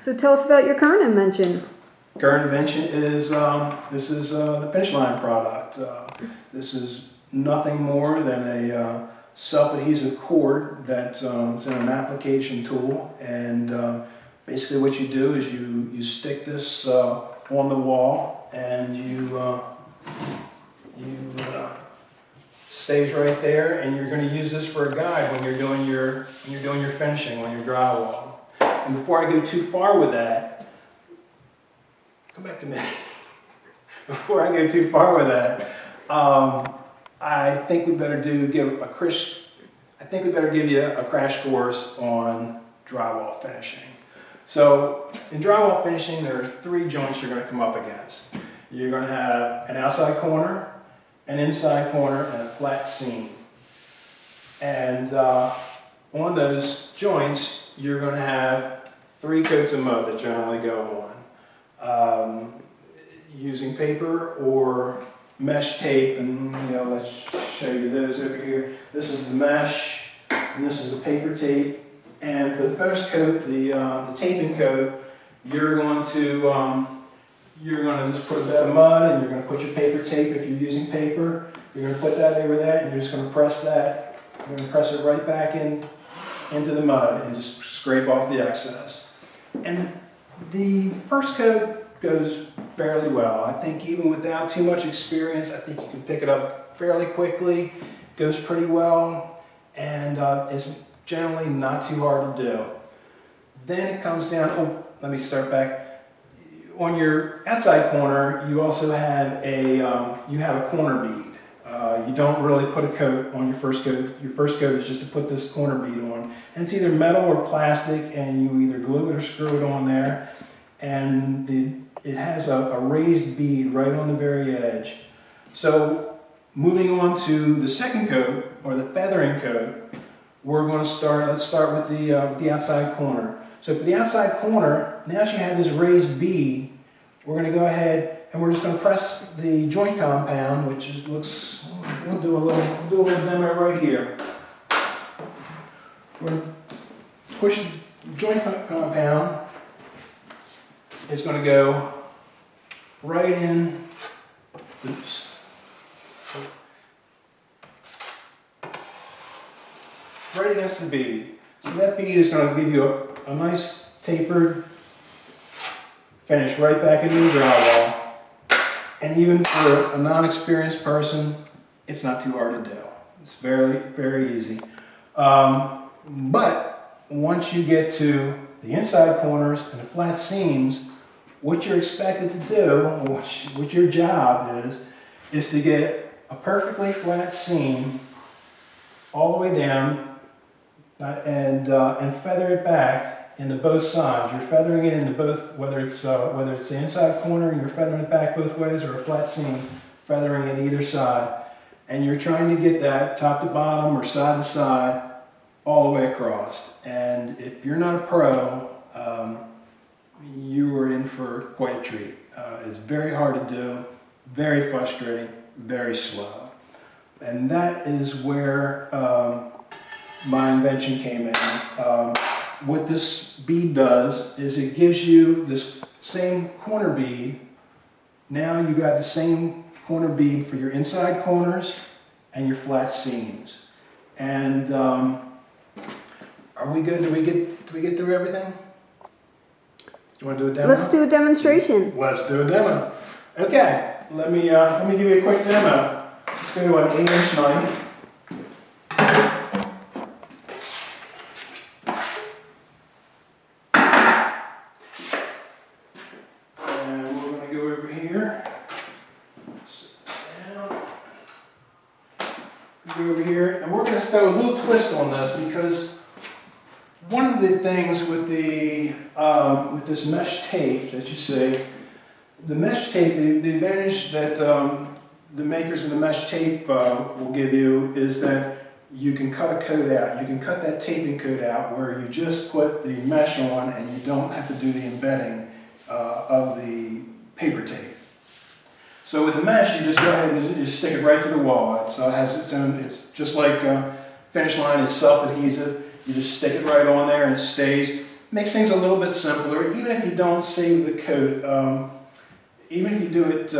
So tell us about your current invention. Current invention is, this is the Finishling product. This is nothing more than a self-adhesive cord that's in an application tool, and basically what you do is you stick this on the wall, and you stays right there, and you're going to use this for a guide when you're doing your finishing on your drywall. And before I go too far with that, come back to me. Before I go too far with that, I think we better give you a crash course on drywall finishing. So in drywall finishing, there are three joints you're going to come up against. You're going to have an outside corner, an inside corner, and a flat seam. And on those joints, you're going to have 3 coats of mud that generally go on. Using paper or mesh tape, and let's show you those over here. This is the mesh, and this is the paper tape. And for the first coat, the taping coat, you're going to just put a bed of mud, and you're going to put your paper tape. If you're using paper, you're going to put that over that, and you're just going to press that. You're going to press it right back into the mud and just scrape off the excess. And the first coat goes fairly well. I think even without too much experience, I think you can pick it up fairly quickly. It goes pretty well, and it's generally not too hard to do. Then it comes down, let me start back. On your outside corner, you also have a corner bead. You don't really put a coat on your first coat. Your first coat is just to put this corner bead on. And it's either metal or plastic, and you either glue it or screw it on there. And it has a raised bead right on the very edge. So moving on to the second coat, or the feathering coat, let's start with the outside corner. So for the outside corner, now that you have this raised bead, we're going to go ahead and we're just going to press the joint compound, we'll do a little demo right here. We're going to push the joint compound. It's going to go right in, right against the bead. So that bead is going to give you a nice tapered finish right back into the drywall. And even for a non-experienced person, it's not too hard to do. It's very, very easy. But once you get to the inside corners and the flat seams, what you're expected to do, what your job is to get a perfectly flat seam all the way down and feather it back into both sides. You're feathering it into both, whether it's the inside corner, you're feathering it back both ways, or a flat seam, feathering it either side. And you're trying to get that top to bottom or side to side all the way across. And if you're not a pro, you are in for quite a treat. It's very hard to do, very frustrating, very slow. And that is where my invention came in. What this bead does is it gives you this same corner bead. Now you got the same corner bead for your inside corners and your flat seams. And are we good? Did we get through everything? Do you want to do a demo? Let's do a demonstration. Let's do a demo. Okay, let me give you a quick demo. Let's go to an 8-inch knife. Over here, and we're going to throw a little twist on this, because one of the things with this mesh tape that you see, the mesh tape, the advantage that the makers of the mesh tape will give you is that you can cut a coat out. You can cut that taping coat out where you just put the mesh on and you don't have to do the embedding of the paper tape. So with the mesh, you just go ahead and you stick it right to the wall. It has its own, it's just like Finishling is self-adhesive. You just stick it right on there and it stays. makes things a little bit simpler, even if you don't save the coat. Even if you do it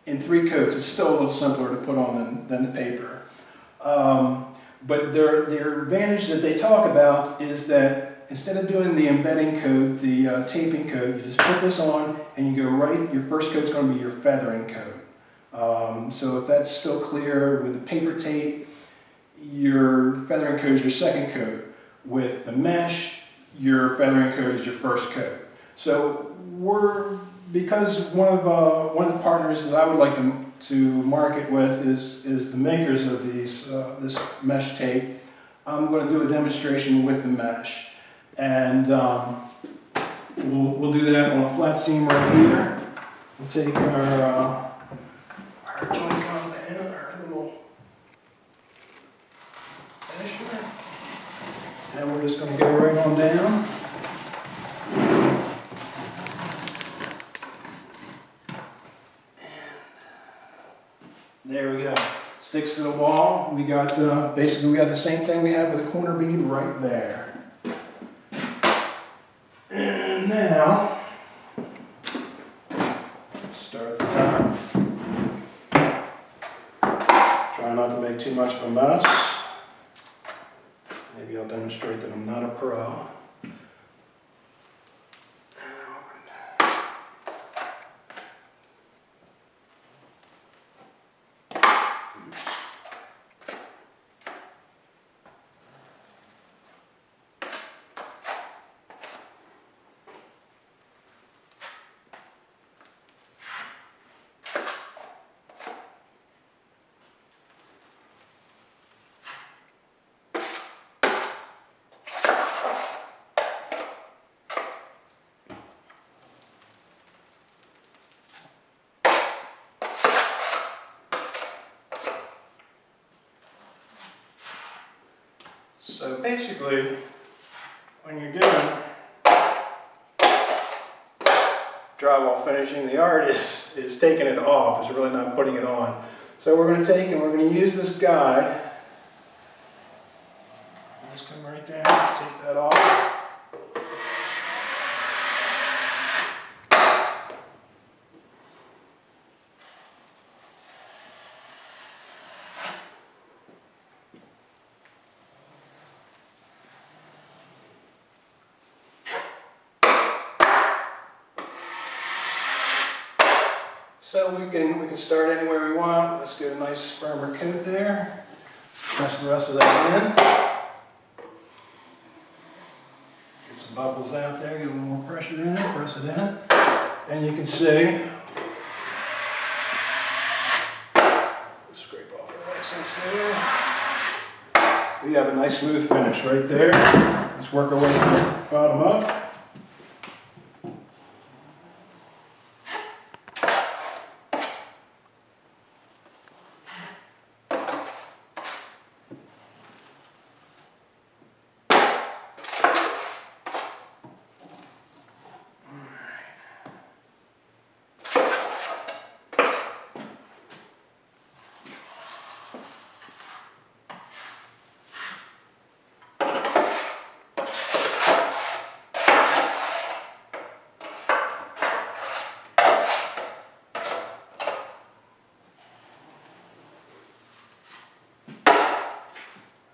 in 3 coats, it's still a little simpler to put on than the paper. But their advantage that they talk about is that instead of doing the embedding coat, the taping coat, you just put this on and you go right, your first coat's going to be your feathering coat. So if that's still clear, with the paper tape, your feathering coat is your second coat. With the mesh, your feathering coat is your first coat. So because one of the partners that I would like to market with is the makers of this mesh tape, I'm going to do a demonstration with the mesh, and we'll do that on a flat seam right here. We'll take our joint compound, our little finisher, and we're just going to go right on down. There we go. Sticks to the wall. We got basically we got the same thing we had with the corner bead right there. And now start at the top. Try not to make too much of a mess. Maybe I'll demonstrate that I'm not a pro. So basically, when you're doing drywall finishing, the art is taking it off, it's really not putting it on. So we're going to take and we're going to use this guide. Just come right down, take that off. So we can start anywhere we want. Let's get a nice firmer coat there. Press the rest of that in. Get some bubbles out there, get a little more pressure in, press it in. And you can see, scrape off the excess there. We have a nice smooth finish right there. Let's work our way from the bottom up.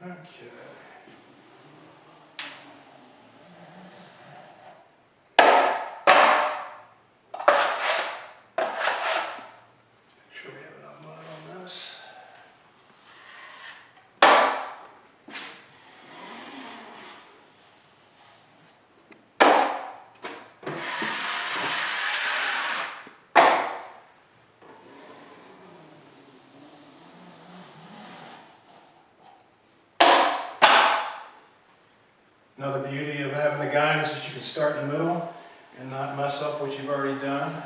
Okay. Make sure we have enough mud on this. Another beauty of having a guide is that you can start in the middle and not mess up what you've already done.